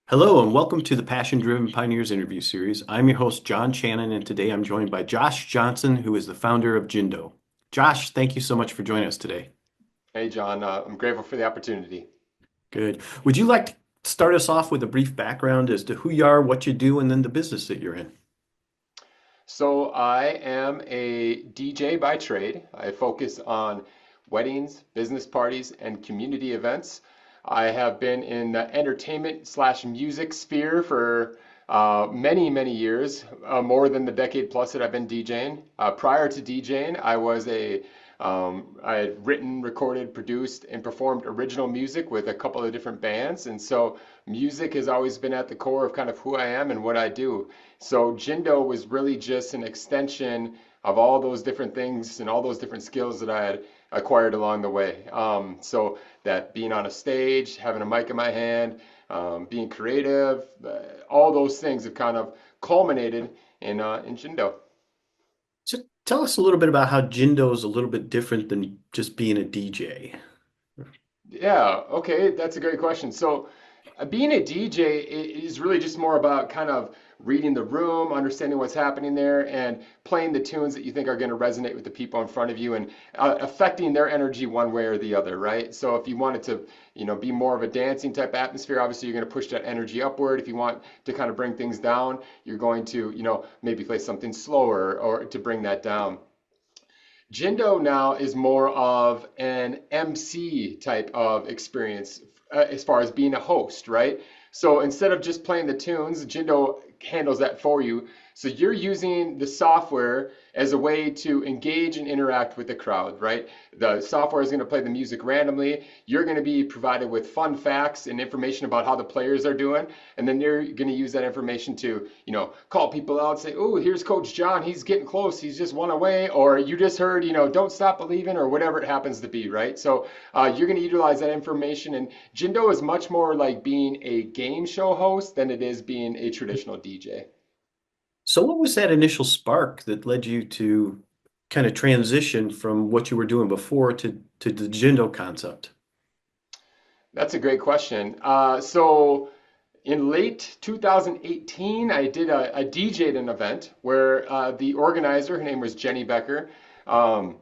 Hello and welcome to the Passion Driven Pioneers interview series. I'm your host, John Channon, and today I'm joined by Josh Johnson, who is the founder of Jindo. Josh, thank you so much for joining us today. Hey, John. I'm grateful for the opportunity. Good. Would you like to start us off with a brief background as to who you are, what you do, and then the business that you're in? So, I am a DJ by trade. I focus on weddings, business parties, and community events. I have been in the entertainment slash music sphere for many, many years, more than the decade plus that I've been DJing. Prior to DJing, I had written, recorded, produced, and performed original music with a couple of different bands. And so music has always been at the core of kind of who I am and what I do. So Jindo was really just an extension of all those different things and all those different skills that I had acquired along the way. So that being on a stage, having a mic in my hand, being creative, all those things have kind of culminated in Jindo. So tell us a little bit about how Jindo is a little bit different than just being a DJ. Yeah, okay, that's a great question. So, being a DJ is really just more about kind of reading the room, understanding what's happening there, and playing the tunes that you think are going to resonate with the people in front of you and affecting their energy one way or the other, right? So, if you wanted to, be more of a dancing type atmosphere, obviously you're going to push that energy upward. If you want to kind of bring things down, you're going to, maybe play something slower or to bring that down. Jindo now is more of an MC type of experience as far as being a host, right? So instead of just playing the tunes, Jindo handles that for you. So you're using the software as a way to engage and interact with the crowd, right? The software is going to play the music randomly. You're going to be provided with fun facts and information about how the players are doing, and then you're going to use that information to, call people out, say, "Oh, here's Coach John. He's getting close. He's just one away," or you just heard, "Don't stop believing," or whatever it happens to be, right? So you're going to utilize that information, and Jindo is much more like being a game show host than it is being a traditional DJ. So what was that initial spark that led you to kind of transition from what you were doing before to the Jindo concept? That's a great question. So in late 2018, I did a DJ'd an event where the organizer, her name was Jenny Becker, um,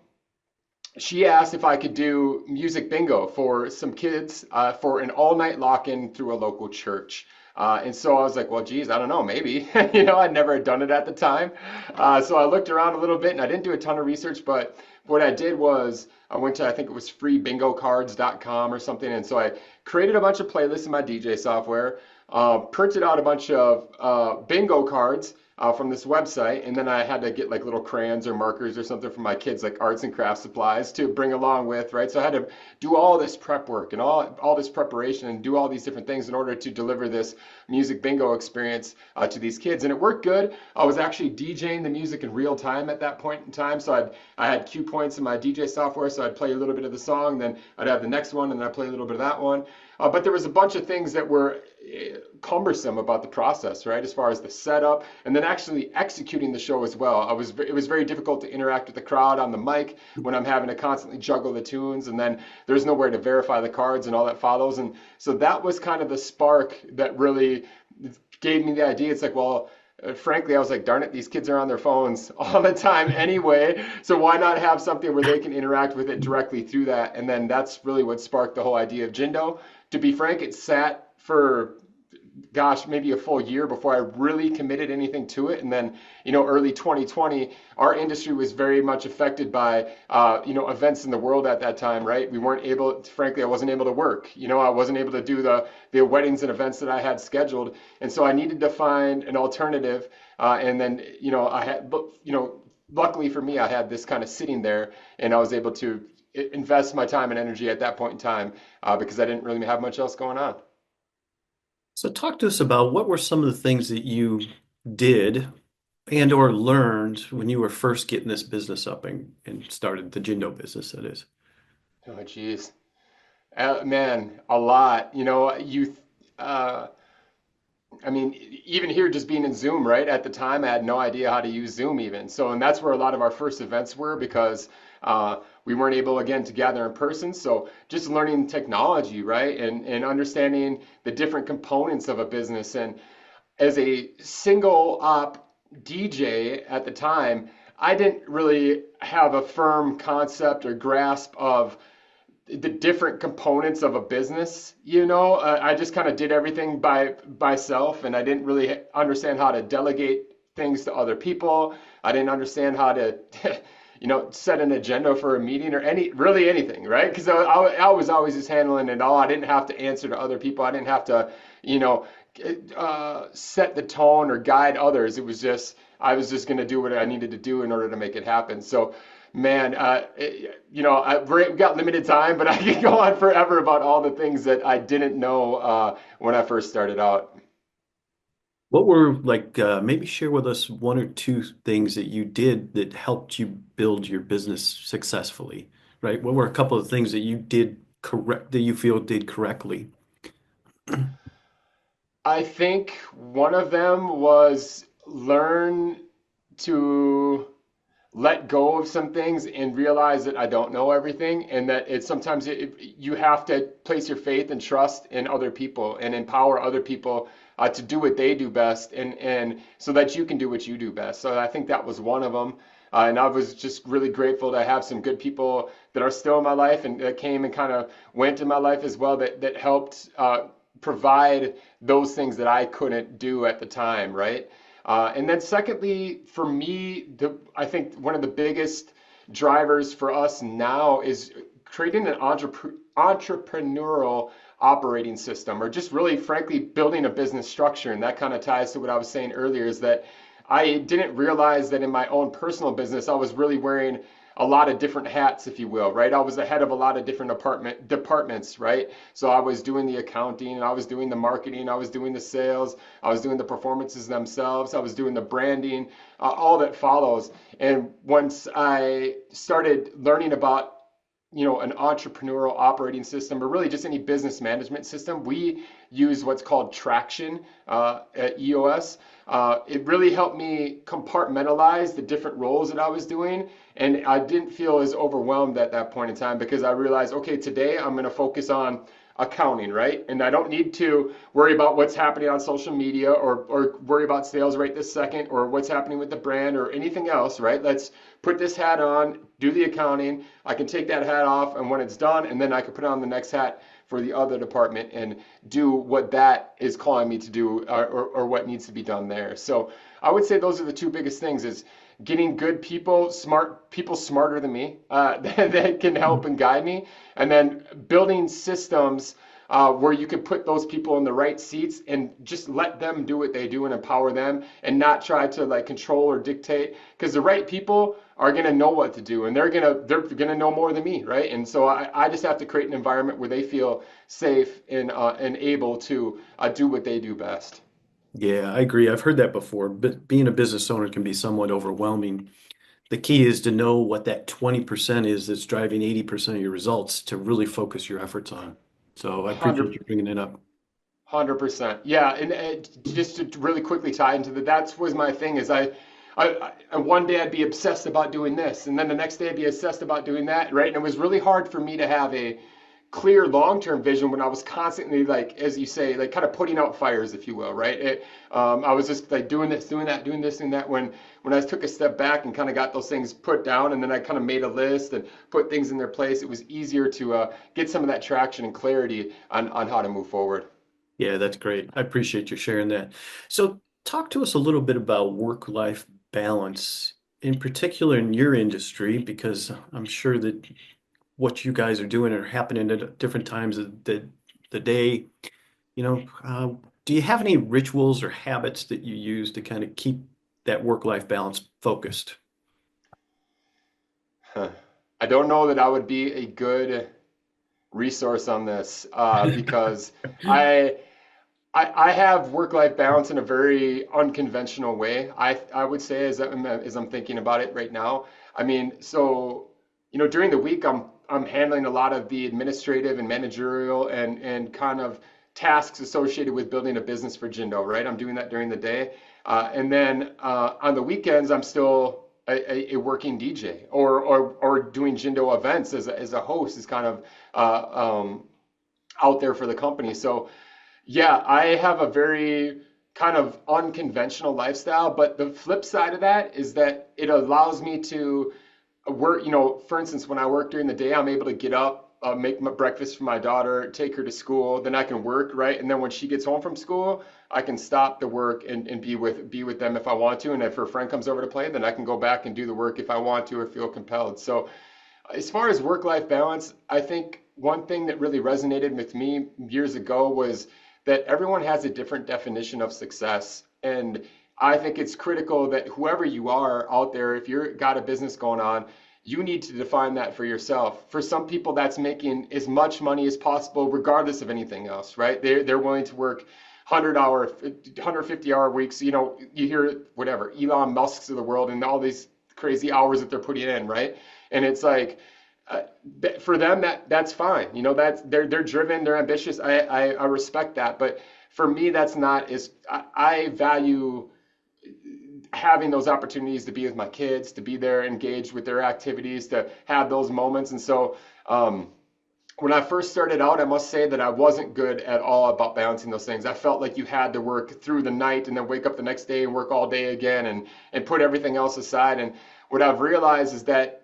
she asked if I could do music bingo for some kids for an all-night lock-in through a local church. And so I was like, well, geez, I don't know, maybe. I'd never done it at the time. So I looked around a little bit and I didn't do a ton of research, but what I did was I went to, I think it was freebingocards.com or something. And so I created a bunch of playlists in my DJ software, printed out a bunch of bingo cards from this website, and then I had to get like little crayons or markers or something for my kids, like arts and craft supplies to bring along with, right? So I had to do all this prep work and all this preparation and do all these different things in order to deliver this music bingo experience to these kids, and it worked good. I was actually DJing the music in real time at that point in time, so I had cue points in my DJ software, so I'd play a little bit of the song, then I'd have the next one, and then I'd play a little bit of that one. But there was a bunch of things that were cumbersome about the process, right? As far as the setup and then actually executing the show as well. It was very difficult to interact with the crowd on the mic when I'm having to constantly juggle the tunes, and then there's nowhere to verify the cards and all that follows. And so that was kind of the spark that really gave me the idea. It's like, well, frankly, I was like, darn it, these kids are on their phones all the time anyway. So why not have something where they can interact with it directly through that? And then that's really what sparked the whole idea of Jindo. To be frank, it sat for, gosh, maybe a full year before I really committed anything to it. And then, early 2020, our industry was very much affected by, events in the world at that time, right? We weren't able, frankly, I wasn't able to work. I wasn't able to do the weddings and events that I had scheduled. And so I needed to find an alternative. And then, I had, but, luckily for me, I had this kind of sitting there and I was able to invest my time and energy at that point in time because I didn't really have much else going on. So talk to us about what were some of the things that you did and or learned when you were first getting this business up and started the Jindo business, that is. Oh, geez. Man, a lot. Uh, I mean, even here, just being in Zoom, right? At the time, I had no idea how to use Zoom even. So, and that's where a lot of our first events were because we weren't able, again, to gather in person. So, just learning technology, right? And understanding the different components of a business. And as a single op DJ at the time, I didn't really have a firm concept or grasp of the different components of a business. I just kind of did everything by myself, and I didn't really understand how to delegate things to other people. I didn't understand how to set an agenda for a meeting or anything, right? Because I was always just handling it all. I didn't have to answer to other people. I didn't have to you know set the tone or guide others. It was just I was just going to do what I needed to do in order to make it happen. So man, we've got limited time, but I could go on forever about all the things that I didn't know when I first started out. What were like, maybe share with us one or two things that you did that helped you build your business successfully, right? What were a couple of things that you did correct that you feel did correctly? I think one of them was learn to let go of some things and realize that I don't know everything, and that it's sometimes you have to place your faith and trust in other people and empower other people to do what they do best, and so that you can do what you do best. So I think that was one of them. And I was just really grateful to have some good people that are still in my life and that came and kind of went in my life as well that helped provide those things that I couldn't do at the time, right? And then secondly, for me, I think one of the biggest drivers for us now is creating an entrepreneurial operating system, or just really frankly building a business structure. And that kind of ties to what I was saying earlier, is that I didn't realize that in my own personal business, I was really wearing a lot of different hats, if you will, right? I was the head of a lot of different departments, right? So I was doing the accounting, and I was doing the marketing, I was doing the sales, I was doing the performances themselves, I was doing the branding, all that follows. And once I started learning about an entrepreneurial operating system, or really just any business management system, we use what's called traction at EOS. It really helped me compartmentalize the different roles that I was doing, and I didn't feel as overwhelmed at that point in time, because I realized, okay, today I'm going to focus on accounting, right? And I don't need to worry about what's happening on social media, or worry about sales right this second, or what's happening with the brand or anything else, right? Let's put this hat on, do the accounting. I can take that hat off, and when it's done, and then I can put on the next hat for the other department and do what that is calling me to do, or what needs to be done there. So I would say those are the two biggest things: is getting good people, smart people smarter than me, that can help and guide me, and then building systems where you can put those people in the right seats and just let them do what they do and empower them, and not try to like control or dictate, because the right people are going to know what to do, and they're gonna know more than me, right? And so I just have to create an environment where they feel safe and able to do what they do best. Yeah, I agree. I've heard that before, but being a business owner can be somewhat overwhelming. The key is to know what that 20% is that's driving 80% of your results to really focus your efforts on. So I appreciate 100 you bringing it up. 100%. Yeah, and just to really quickly tie into that was my thing. Is one day I'd be obsessed about doing this, and then the next day I'd be obsessed about doing that, right? And it was really hard for me to have a clear long-term vision when I was constantly, like, as you say, like kind of putting out fires, if you will, right? I was just like doing this, doing that, doing this, and that. When I took a step back and kind of got those things put down, and then I kind of made a list and put things in their place, it was easier to get some of that traction and clarity on how to move forward. Yeah, that's great. I appreciate you sharing that. So talk to us a little bit about work-life balance, in particular in your industry, because I'm sure that what you guys are doing are happening at different times of the day. You know, do you have any rituals or habits that you use to kind of keep that work-life balance focused? Huh. I don't know that I would be a good resource on this, because I, I have work-life balance in a very unconventional way. I would say, as I'm thinking about it right now. I mean, so during the week I'm handling a lot of the administrative and managerial and kind of tasks associated with building a business for Jindo, right? I'm doing that during the day. And then on the weekends, I'm still a working DJ or doing Jindo events as a host is kind of out there for the company. So yeah, I have a very kind of unconventional lifestyle, but the flip side of that is that it allows me to work, for instance, when I work during the day, I'm able to get up, make my breakfast for my daughter, take her to school, then I can work, right? And then when she gets home from school, I can stop the work and be with them if I want to. And if her friend comes over to play, then I can go back and do the work if I want to or feel compelled. So as far as work-life balance, I think one thing that really resonated with me years ago was that everyone has a different definition of success. And I think it's critical that whoever you are out there, if you've got a business going on, you need to define that for yourself. For some people, that's making as much money as possible, regardless of anything else, right? They're willing to work 100-hour, 150-hour weeks. You hear whatever, Elon Musk's of the world and all these crazy hours that they're putting in, right? And it's like, uh, for them that's fine. That's they're driven, they're ambitious. I respect that, but for me, that's not as I value having those opportunities to be with my kids, to be there, engaged with their activities, to have those moments. And so, when I first started out, I must say that I wasn't good at all about balancing those things. I felt like you had to work through the night and then wake up the next day and work all day again and put everything else aside. And what I've realized is that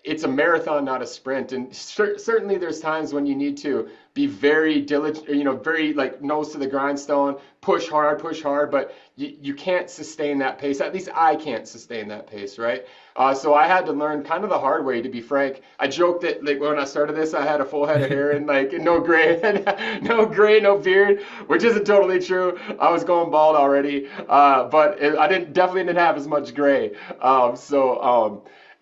it's a marathon, not a sprint. And certainly there's times when you need to be very diligent, very like nose to the grindstone, push hard, but you can't sustain that pace. At least I can't sustain that pace, right? So I had to learn kind of the hard way, to be frank. I joked that like when I started this, I had a full head of hair and like no gray, no beard, which isn't totally true. I was going bald already, but I definitely didn't have as much gray.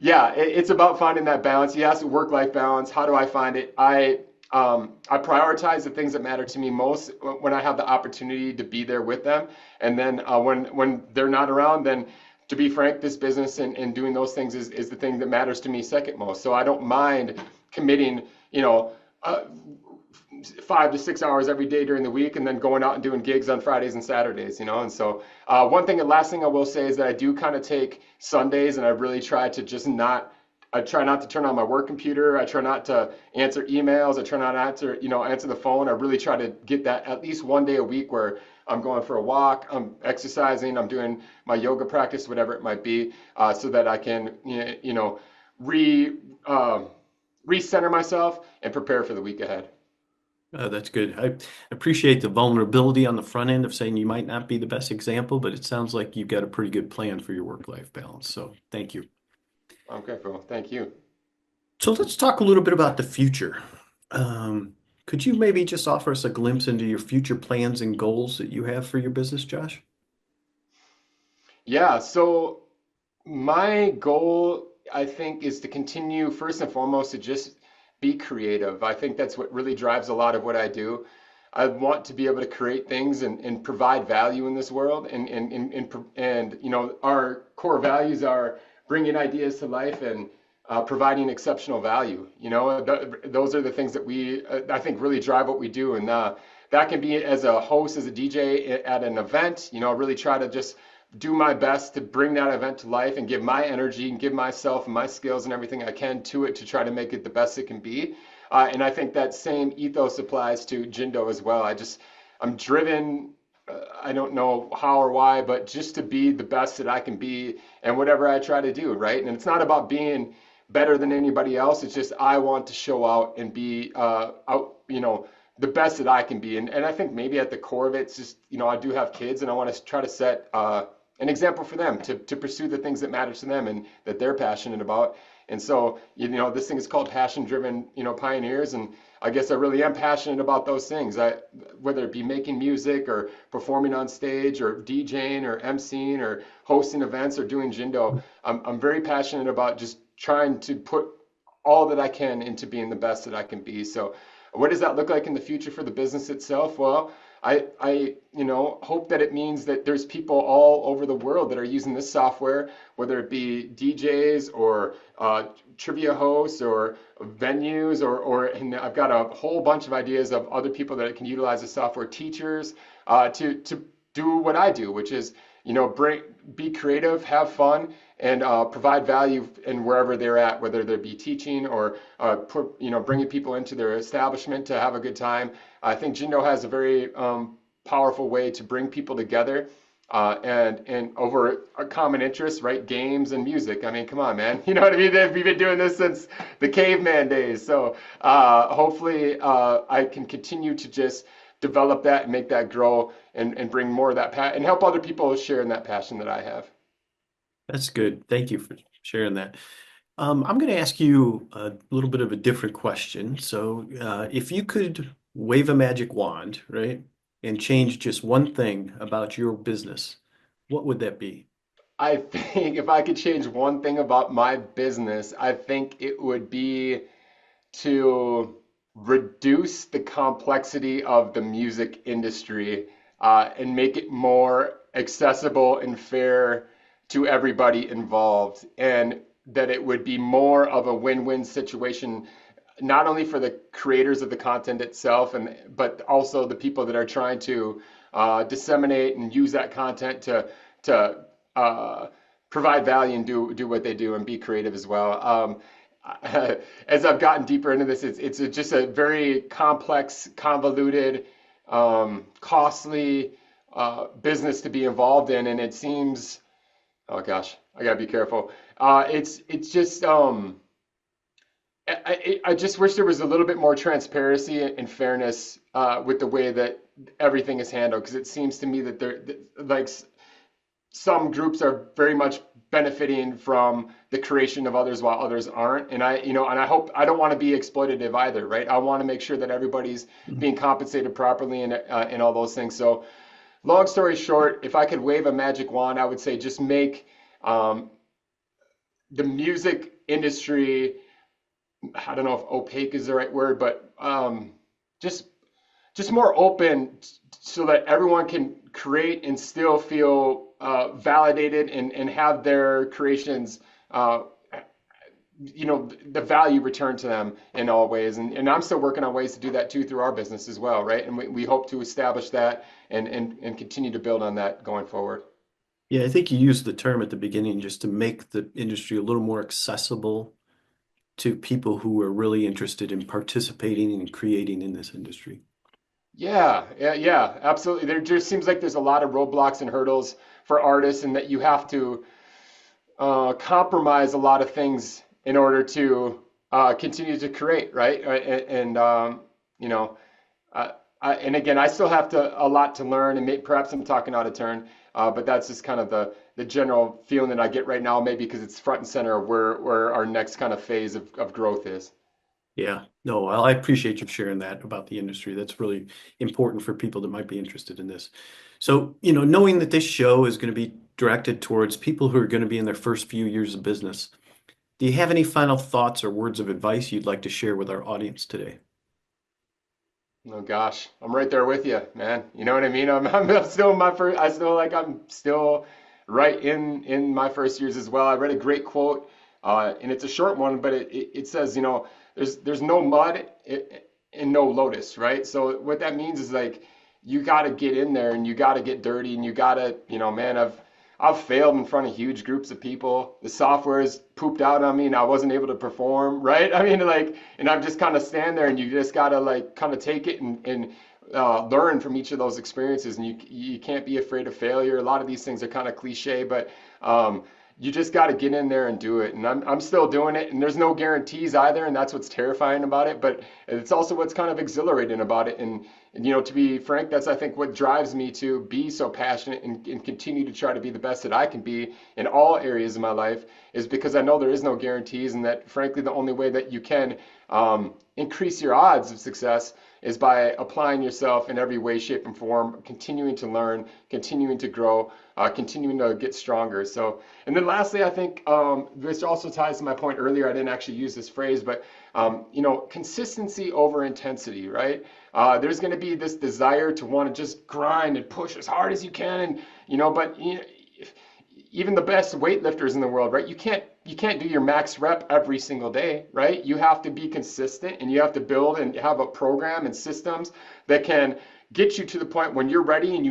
Yeah, it's about finding that balance. You asked work-life balance. How do I find it? I prioritize the things that matter to me most when I have the opportunity to be there with them. And then when they're not around, then to be frank, this business and doing those things is the thing that matters to me second most. So I don't mind committing, uh, 5 to 6 hours every day during the week and then going out and doing gigs on Fridays and Saturdays, and so one thing and last thing I will say is that I do kind of take Sundays and I really try to just not I try not to turn on my work computer. I try not to answer emails. I try not to answer the phone. I really try to get that at least one day a week where I'm going for a walk, I'm exercising, I'm doing my yoga practice, whatever it might be, so that I can, re recenter myself and prepare for the week ahead. That's good. I appreciate the vulnerability on the front end of saying you might not be the best example, but it sounds like you've got a pretty good plan for your work-life balance. So thank you. Okay, bro. Thank you. So let's talk a little bit about the future. Could you maybe just offer us a glimpse into your future plans and goals that you have for your business, Josh? Yeah, so my goal, I think, is to continue first and foremost to just be creative. I think that's what really drives a lot of what I do. I want to be able to create things and provide value in this world. And our core values are bringing ideas to life and providing exceptional value. Those are the things that I think, really drive what we do. And that can be as a host, as a DJ at an event. I really try to just do my best to bring that event to life and give my energy and give myself and my skills and everything I can to it to try to make it the best it can be. And I think that same ethos applies to Jindo as well. I'm driven, I don't know how or why, but just to be the best that I can be and whatever I try to do, right? And it's not about being better than anybody else. It's just I want to show out and be the best that I can be. And I think maybe at the core of it, it's just, I do have kids and I want to try to set an example for them to pursue the things that matter to them and that they're passionate about. And so, this thing is called Passion Driven, Pioneers. And I guess I really am passionate about those things. Whether it be making music or performing on stage or DJing or emceeing or hosting events or doing Jindo, I'm very passionate about just trying to put all that I can into being the best that I can be. So what does that look like in the future for the business itself? Well, hope that it means that there's people all over the world that are using this software, whether it be DJs or trivia hosts or venues, and I've got a whole bunch of ideas of other people that can utilize the software, teachers, to do what I do, which is, be creative, have fun, and provide value in wherever they're at, whether they be teaching or bringing people into their establishment to have a good time. I think Jindo has a very powerful way to bring people together, and over a common interest, right? Games and music. I mean, come on, man. You know what I mean? We've been doing this since the caveman days. So hopefully I can continue to just develop that and make that grow, and bring more of that and help other people share in that passion that I have. That's good. Thank you for sharing that. I'm going to ask you a little bit of a different question. So, if you could wave a magic wand, right, and change just one thing about your business, what would that be? I think if I could change one thing about my business, I think it would be to reduce the complexity of the music industry, and make it more accessible and fair to everybody involved, and that it would be more of a win-win situation, not only for the creators of the content itself, but also the people that are trying to disseminate and use that content to provide value and do what they do and be creative as well. As I've gotten deeper into this, it's just a very complex, convoluted, costly business to be involved in, and it seems, oh gosh, I gotta be careful. It's just I just wish there was a little bit more transparency and fairness with the way that everything is handled, because it seems to me that like some groups are very much benefiting from the creation of others while others aren't. And I hope, I don't want to be exploitative either, right? I want to make sure that everybody's being compensated properly, and all those things. So long story short, if I could wave a magic wand, I would say just make the music industry, I don't know if opaque is the right word, but just just more open, so that everyone can create and still feel validated, and have their creations, the value returned to them in all ways. And I'm still working on ways to do that too through our business as well, right? And we hope to establish that, and continue to build on that going forward. Yeah, I think you used the term at the beginning just to make the industry a little more accessible to people who are really interested in participating and creating in this industry. Yeah, yeah, yeah, absolutely. There just seems like there's a lot of roadblocks and hurdles for artists, and that you have to compromise a lot of things in order to continue to create, right? You know, and again, I still have a lot to learn, and perhaps I'm talking out of turn, but that's just kind of the general feeling that I get right now, maybe because it's front and center of where our next kind of phase of growth is. Yeah, no, well, I appreciate you sharing that about the industry. That's really important for people that might be interested in this. So, knowing that this show is going to be directed towards people who are going to be in their first few years of business, do you have any final thoughts or words of advice you'd like to share with our audience today? Oh gosh, I'm right there with you, man. You know what I mean? I'm still in my first. I still like I'm still right in my first years as well. I read a great quote, and it's a short one, but it says, there's no mud and no lotus, right? So what that means is, like, you got to get in there, and you got to get dirty, and you got to, man, I've failed in front of huge groups of people. The software is pooped out on me, and I wasn't able to perform, right? I mean, like, and I'm just kind of stand there, and you just gotta, like, kind of take it, and learn from each of those experiences. And you can't be afraid of failure. A lot of these things are kind of cliche, but you just got to get in there and do it. And I'm still doing it, and there's no guarantees either, and that's what's terrifying about it. But it's also what's kind of exhilarating about it. And to be frank, that's, I think, what drives me to be so passionate, and continue to try to be the best that I can be in all areas of my life, is because I know there is no guarantees, and that, frankly, the only way that you can increase your odds of success is by applying yourself in every way, shape, and form, continuing to learn, continuing to grow, continuing to get stronger. So, and then lastly, I think this also ties to my point earlier. I didn't actually use this phrase, but consistency over intensity, right? There's going to be this desire to want to just grind and push as hard as you can, and but even the best weightlifters in the world, right? You can't do your max rep every single day, right? You have to be consistent, and you have to build and have a program and systems that can get you to the point when you're ready and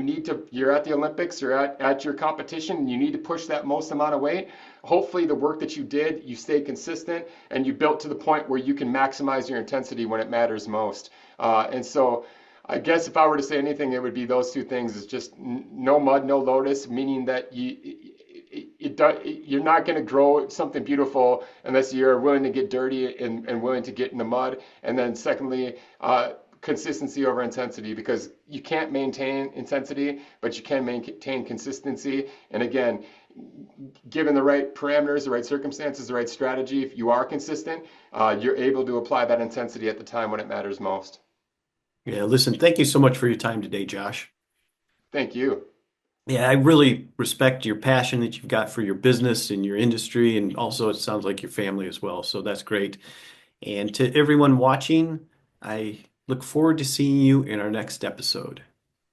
you're at the Olympics or at your competition and you need to push that most amount of weight. Hopefully the work that you did, you stay consistent and you built to the point where you can maximize your intensity when it matters most. And so I guess if I were to say anything, it would be those two things. It's just no mud, no lotus, meaning that you're not going to grow something beautiful unless you're willing to get dirty and willing to get in the mud. And then secondly, consistency over intensity, because you can't maintain intensity, but you can maintain consistency. And again, given the right parameters, the right circumstances, the right strategy, if you are consistent, you're able to apply that intensity at the time when it matters most. Yeah, listen, thank you so much for your time today, Josh. Thank you. Yeah, I really respect your passion that you've got for your business and your industry, and also it sounds like your family as well. So that's great. And to everyone watching, I look forward to seeing you in our next episode.